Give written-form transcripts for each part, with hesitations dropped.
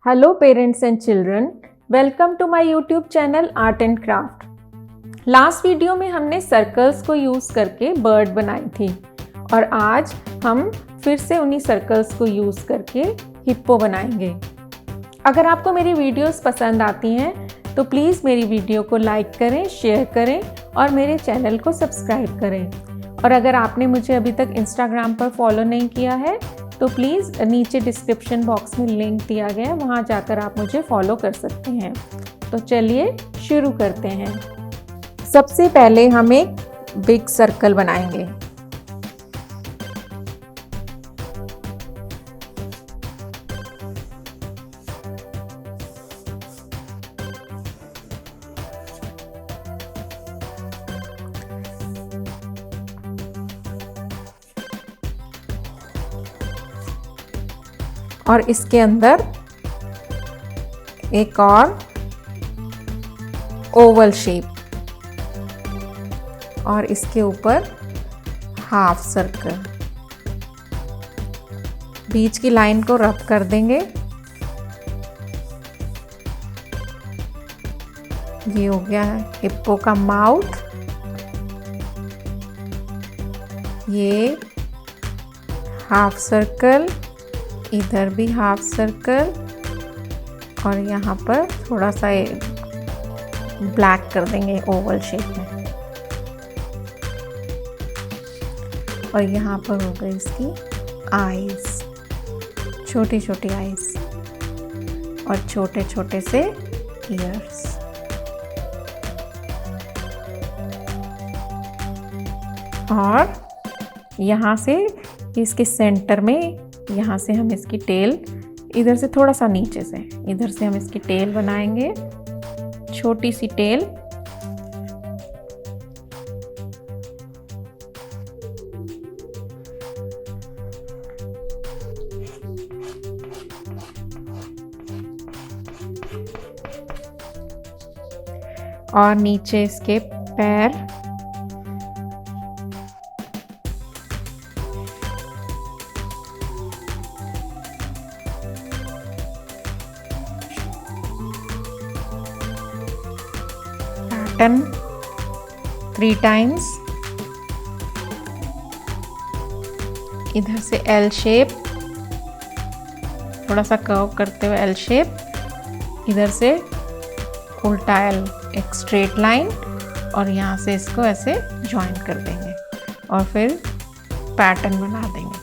Hello parents and children, welcome to my YouTube channel Art and Craft। Last video में हमने circles को use करके bird बनाई थी और आज हम फिर से उन्हीं सर्कल्स को यूज़ करके हिप्पो बनाएंगे। अगर आपको मेरी वीडियोस पसंद आती हैं तो प्लीज़ मेरी वीडियो को लाइक करें, शेयर करें और मेरे चैनल को सब्सक्राइब करें। और अगर आपने मुझे अभी तक इंस्टाग्राम पर फॉलो नहीं किया है तो प्लीज़ नीचे डिस्क्रिप्शन बॉक्स में लिंक दिया गया है, वहाँ जाकर आप मुझे फॉलो कर सकते हैं। तो चलिए शुरू करते हैं। सबसे पहले हम एक बिग सर्कल बनाएंगे। और इसके अंदर एक और ओवल शेप और इसके ऊपर हाफ सर्कल। बीच की लाइन को रब कर देंगे। ये हो गया है हिप्पो का माउथ। ये हाफ सर्कल, इधर भी हाफ सर्कल और यहाँ पर थोड़ा सा ब्लैक कर देंगे ओवल शेप में। और यहाँ पर हो गई इसकी आईज, छोटी छोटी आईज और छोटे छोटे से ईयर्स। और यहाँ से इसके सेंटर में, यहाँ से हम इसकी टेल, इधर से थोड़ा सा नीचे से, इधर से हम इसकी टेल बनाएंगे, छोटी सी टेल। और नीचे इसके पैर, पैटर्न 3 टाइम्स, इधर से एल शेप, थोड़ा सा कर्व करते हुए एल शेप, इधर से उल्टा एल, एक स्ट्रेट लाइन और यहाँ से इसको ऐसे ज्वाइन कर देंगे और फिर पैटर्न बना देंगे।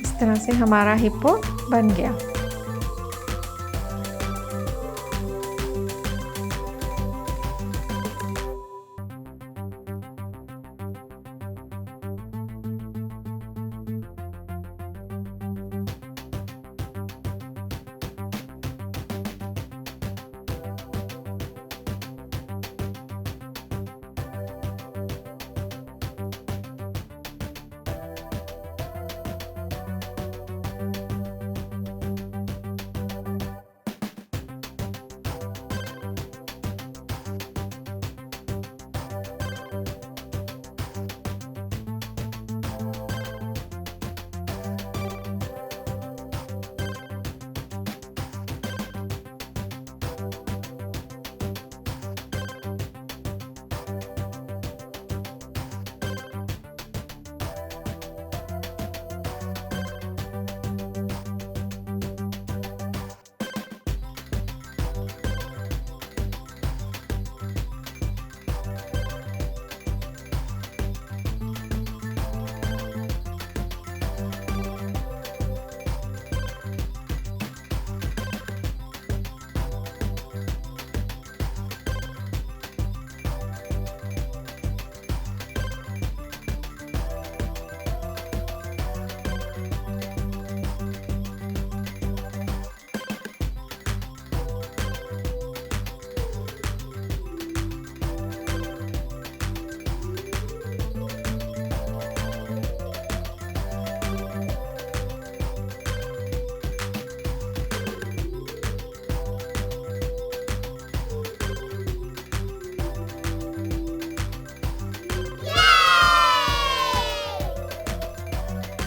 इस तरह से हमारा हिप्पो बन गया।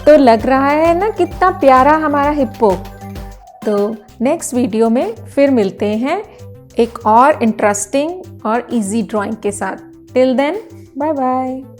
तो लग रहा है ना कितना प्यारा हमारा हिप्पो। तो नेक्स्ट वीडियो में फिर मिलते हैं एक और इंटरेस्टिंग और इजी ड्राइंग के साथ। Till then bye bye.